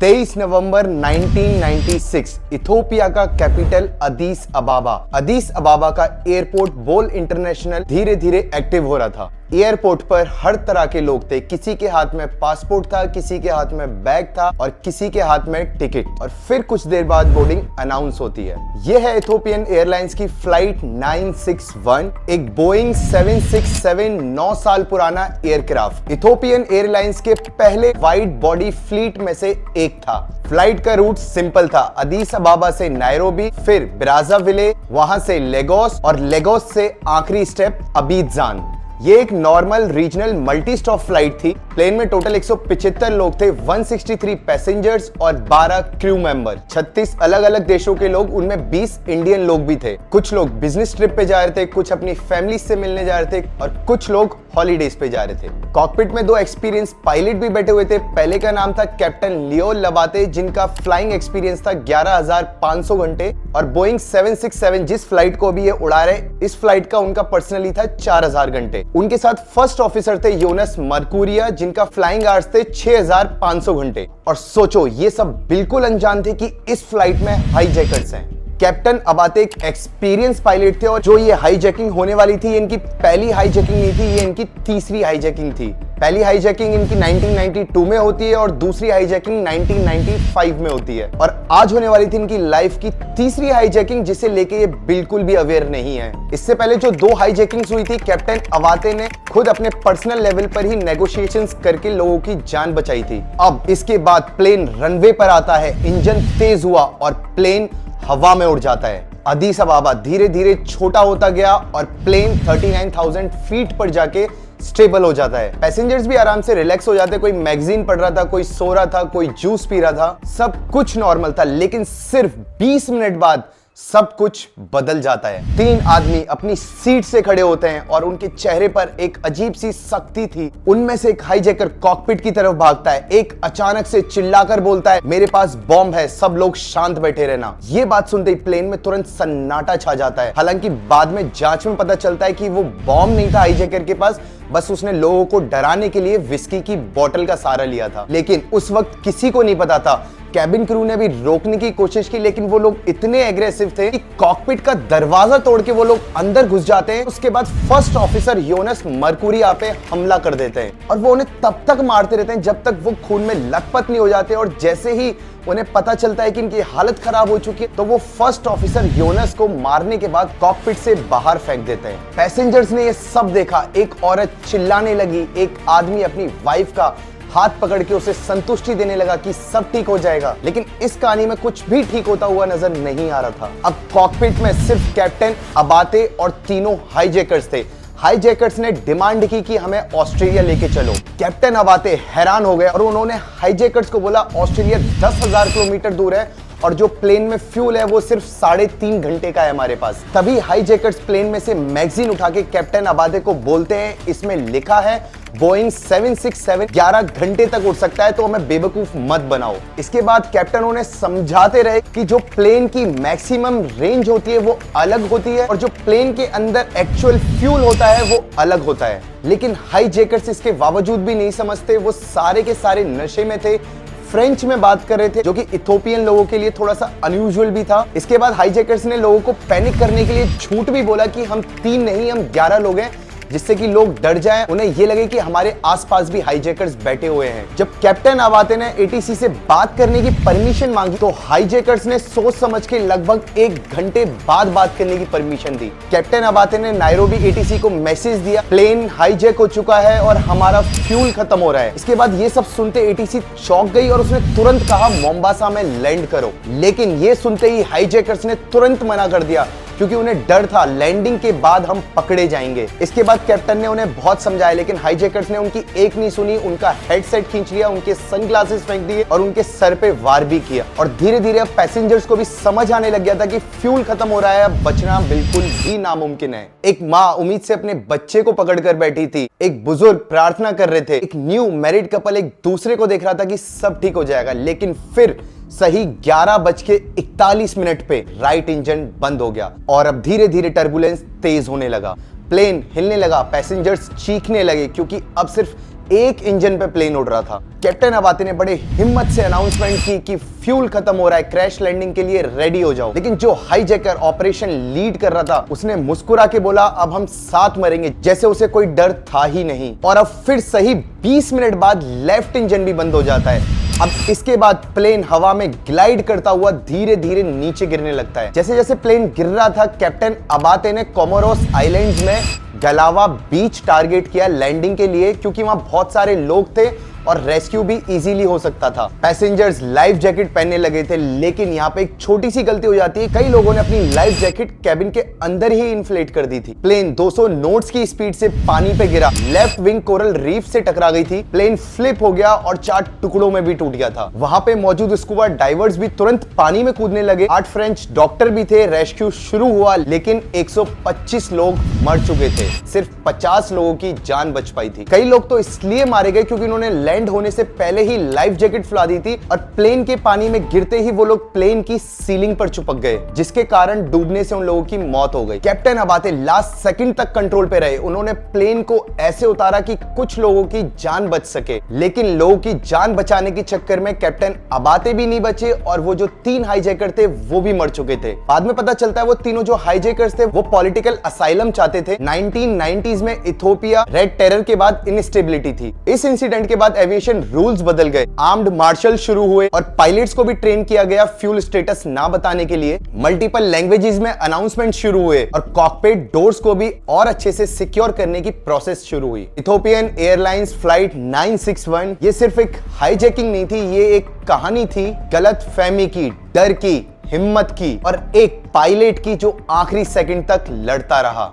23 नवंबर 1996 Ethiopia का capital अदीस अबाबा का airport बोल इंटरनेशनल धीरे धीरे एक्टिव हो रहा था। एयरपोर्ट पर हर तरह के लोग थे। किसी के हाथ में पासपोर्ट था, किसी के हाथ में बैग था और किसी के हाथ में टिकट। और फिर कुछ देर बाद बोर्डिंग अनाउंस होती है। यह है इथोपियन एयरलाइंस की फ्लाइट 961, एक बोइंग 767 9 साल पुराना एयरक्राफ्ट। इथोपियन एयरलाइंस के पहले वाइड बॉडी फ्लीट में से एक था। फ्लाइट का रूट सिंपल था, अदीस अबाबा से नायरोबी, फिर ब्राज़ाविले, वहां से लेगोस और लेगोस से आखिरी स्टेप अबीजान। ये एक normal regional multi stop flight थी। प्लेन में टोटल 175 लोग थे, 163 पैसेंजर्स और 12 क्रू मेंबर। 36 अलग अलग देशों के लोग, उनमें 20 इंडियन लोग भी थे। कुछ लोग बिजनेस ट्रिप पे जा रहे थे, कुछ अपनी फैमिली से मिलने जा रहे थे और कुछ लोग हॉलीडेज पे जा रहे थे। कॉकपिट में 2 एक्सपीरियंस पायलट भी बैठे हुए थे। पहले का नाम था कैप्टन लियो लबाते, जिनका फ्लाइंग एक्सपीरियंस था 11,500 घंटे, और बोइंग 767 जिस फ्लाइट को भी ये उड़ा रहे, इस फ्लाइट का उनका पर्सनली था 4,000 घंटे। उनके साथ फर्स्ट ऑफिसर थे योनस मरकुरिया, जिनका फ्लाइंग आवर्स थे 6,500 घंटे। और सोचो, ये सब बिल्कुल अनजान थे कि इस फ्लाइट में हाईजैकर्स हैं। कैप्टन अबाते एक एक्सपीरियंस पायलट थे और जो ये हाईजैकिंग होने वाली थी, इनकी पहली हाईजैकिंग नहीं थी, ये इनकी तीसरी हाईजैकिंग थी। पहली हाईजैकिंग इनकी 1992 में होती है और दूसरी हाईजैकिंग 1995 में होती है। और आज होने वाली थी इनकी लाइफ की तीसरी हाईजैकिंग, जिसे लेके ये बिल्कुल भी अवेयर नहीं है। इससे पहले जो 2 हाईजैकिंग्स हुई थी, कैप्टन अबाते ने खुद अपने पर्सनल लेवल पर ही नेगोशिएशंस करके लोगों की जान बचाई थी। अब इसके बाद प्लेन रनवे पर आता है, इंजन तेज हुआ और प्लेन हवा में उड़ जाता है। अदीस अबाबा धीरे धीरे छोटा होता गया और प्लेन 39,000 फीट पर जाके स्टेबल हो जाता है। पैसेंजर्स भी आराम से रिलैक्स हो जाते। कोई मैगजीन पढ़ रहा था, कोई सो रहा था, कोई जूस पी रहा था, सब कुछ नॉर्मल था। लेकिन सिर्फ 20 मिनट बाद सब कुछ बदल जाता है। 3 आदमी अपनी सीट से खड़े होते हैं और उनके चेहरे पर एक अजीब सी सख्ती थी। उनमें से एक हाईजैकर कॉकपिट की तरफ भागता है। एक अचानक से चिल्लाकर बोलता है, मेरे पास बॉम्ब है, सब लोग शांत बैठे रहना। ये बात सुनते ही प्लेन में तुरंत सन्नाटा छा जाता है। हालांकि बाद में जांच में पता चलता है कि वो बॉम्ब नहीं था हाईजैकर के पास, बस उसने लोगों को डराने के लिए विस्की की बोतल का सहारा लिया था। लेकिन उस वक्त किसी को नहीं पता था। कैबिन क्रू ने भी रोकने की कोशिश की, लेकिन वो लोग इतने एग्रेसिव थे कि कॉकपिट का दरवाजा तोड़ के वो लोग अंदर घुस जाते हैं। उसके बाद फर्स्ट ऑफिसर योनस मरकुरिया पे हमला कर देते हैं और वो उन्हें तब तक मारते रहते हैं जब तक वो खून में लथपथ नहीं हो जाते। और जैसे ही उन्हें पता चलता है कि इनकी हालत खराब हो चुकी है, तो वो फर्स्ट ऑफिसर योनस को मारने के बाद कॉकपिट से बाहर फेंक देते हैं। पैसेंजर्स ने ये सब देखा। एक औरत चिल्लाने लगी, एक आदमी अपनी वाइफ का हाथ पकड़ के उसे संतुष्टि देने लगा कि सब ठीक हो जाएगा। लेकिन इस कहानी में कुछ भी ठीक होता हुआ नजर नहीं आ रहा था। अब कॉकपिट में सिर्फ कैप्टन अबाते और तीनों हाईजैकर्स थे। हाईजैकर्स ने डिमांड की कि हमें ऑस्ट्रेलिया लेके चलो। कैप्टन अबाते हैरान हो गए और उन्होंने हाईजैकर्स को बोला, ऑस्ट्रेलिया 10,000 किलोमीटर दूर है और जो प्लेन में फ्यूल है वो सिर्फ 3.5 घंटे का है हमारे पास। तभी हाईजैकर्स प्लेन में से मैगजीन उठा के कैप्टन अबाते को बोलते हैं, इसमें लिखा है बोइंग 767 11 घंटे तक उड़ सकता है, तो हमें बेवकूफ मत बनाओ। इसके बाद कैप्टन उन्हें समझाते रहे कि जो प्लेन की मैक्सिमम रेंज होती है वो अलग होती है और जो प्लेन के अंदर एक्चुअल फ्यूल होता है वो अलग होता है। लेकिन हाईजैकर्स इसके बावजूद भी नहीं समझते। वो सारे के सारे नशे में थे, फ्रेंच में बात कर रहे थे, जो कि इथोपियन लोगों के लिए थोड़ा सा अनयूजुअल भी था। इसके बाद हाईजैकर्स ने लोगों को पैनिक करने के लिए झूठ भी बोला कि हम 3 नहीं, हम 11 लोग हैं, जिससे कि लोग डर जाएं, उन्हें ये लगे कि हमारे आसपास भी हाईजैकर्स बैठे हुए हैं। जब कैप्टन अबाते ने एटीसी से बात करने की परमिशन मांगी, तो हाईजैकर्स ने सोच समझ के लगभग 1 घंटे बाद बात करने की परमिशन दी। कैप्टन अबाते ने नायरोबी एटीसी को मैसेज दिया, प्लेन हाईजैक हो चुका है और हमारा फ्यूल खत्म हो रहा है। इसके बाद ये सब सुनते एटीसी चौंक गई और उसने तुरंत कहा, मोम्बासा में लैंड करो। लेकिन ये सुनते ही हाईजैकर्स ने तुरंत मना कर दिया, क्योंकि उन्हें डर था लैंडिंग के बाद हम पकड़े जाएंगे। इसके बाद कैप्टन ने उन्हें बहुत समझाया, लेकिन हाईजैकर्स ने उनकी एक नहीं सुनी। उनका हेडसेट खींच लिया, उनके सनग्लासेस फेंक दिए और उनके सर पे वार भी किया। और धीरे धीरे अब पैसेंजर्स को भी समझ आने लग गया था कि फ्यूल खत्म हो रहा है, अब बचना बिल्कुल भी नामुमकिन है। एक माँ उम्मीद से अपने बच्चे को पकड़ कर बैठी थी, एक बुजुर्ग प्रार्थना कर रहे थे, एक न्यू मैरिड कपल एक दूसरे को देख रहा था कि सब ठीक हो जाएगा। लेकिन फिर सही 11:41 पे राइट इंजन बंद हो गया और अब धीरे धीरे टर्बुलेंस तेज होने लगा। प्लेन हिलने लगा, पैसेंजर्स चीखने लगे, क्योंकि अब सिर्फ एक इंजन पे प्लेन उड़ रहा था। कैप्टन अबाते ने बड़े हिम्मत से अनाउंसमेंट की कि फ्यूल खत्म हो रहा है, क्रैश लैंडिंग के लिए रेडी हो जाओ। लेकिन जो हाईजैकर ऑपरेशन लीड कर रहा था उसने मुस्कुरा के बोला अब हम साथ मरेंगे, जैसे उसे कोई डर था ही नहीं। और अब फिर सही 20 मिनट बाद लेफ्ट इंजन भी बंद हो जाता है। अब इसके बाद प्लेन हवा में ग्लाइड करता हुआ धीरे धीरे नीचे गिरने लगता है। जैसे जैसे प्लेन गिर रहा था, कैप्टन अबाते ने कोमोरोस आइलैंड्स में गलावा बीच टारगेट किया लैंडिंग के लिए, क्योंकि वहां बहुत सारे लोग थे और रेस्क्यू भी इजीली हो सकता था। पैसेंजर्स लाइफ जैकेट पहनने लगे थे, लेकिन यहाँ पे एक छोटी सी गलती हो जाती है। कई लोगों ने अपनी लाइफ जैकेट कैबिन के अंदर ही इन्फ्लेट कर दी थी। प्लेन 200 नोट्स की स्पीड से पानी पे गिरा, लेफ्ट विंग कोरल रीफ से टकरा गई थी। प्लेन फ्लिप हो गया और 4 टुकड़ों में भी टूट गया था। वहां पे मौजूद स्कूबा डाइवर्स भी तुरंत पानी में कूदने लगे। 8 फ्रेंच डॉक्टर भी थे। रेस्क्यू शुरू हुआ, लेकिन 125 लोग मर चुके थे। सिर्फ 50 लोगों की जान बच पाई थी। कई लोग तो इसलिए मारे गए क्योंकि उन्होंने लैंड होने से पहले ही लाइफ जैकेट फुला दी थी और प्लेन के पानी में गिरते ही वो लोग प्लेन की सीलिंग पर चिपक गए, जिसके कारण डूबने से उन लोगों की मौत हो गई। कैप्टन अबाते लास्ट सेकंड तक कंट्रोल पे रहे। उन्होंने प्लेन को ऐसे उतारा कि कुछ लोगों की जान बच सके, लेकिन लोगों की जान बचाने के चक्कर में कैप्टन अबाते भी नहीं बचे और वो जो 3 हाईजैकर थे वो भी मर चुके थे। बाद में पता चलता है वो तीनों जो हाईजैकर्स थे वो पॉलिटिकल असाइलम चाहते थे। 1990s में इथियोपिया रेड टेरर के बाद इनस्टेबिलिटी थी। इस इंसिडेंट के बाद एविएशन रूल्स बदल गए, आर्म्ड मार्शल शुरू हुए और पायलट्स को भी ट्रेन किया गया फ्यूल स्टेटस ना बताने के लिए। मल्टीपल लैंग्वेजेस में अनाउंसमेंट शुरू हुए और कॉकपिट डोर्स को भी और अच्छे से सिक्योर करने की प्रोसेस शुरू हुई। इथियोपियन एयरलाइंस फ्लाइट 961 ये सिर्फ एक हाईजैकिंग नहीं थी, ये एक कहानी थी गलत फहमी की, डर की, हिम्मत की और एक पायलट की जो आखिरी सेकंड तक लड़ता रहा।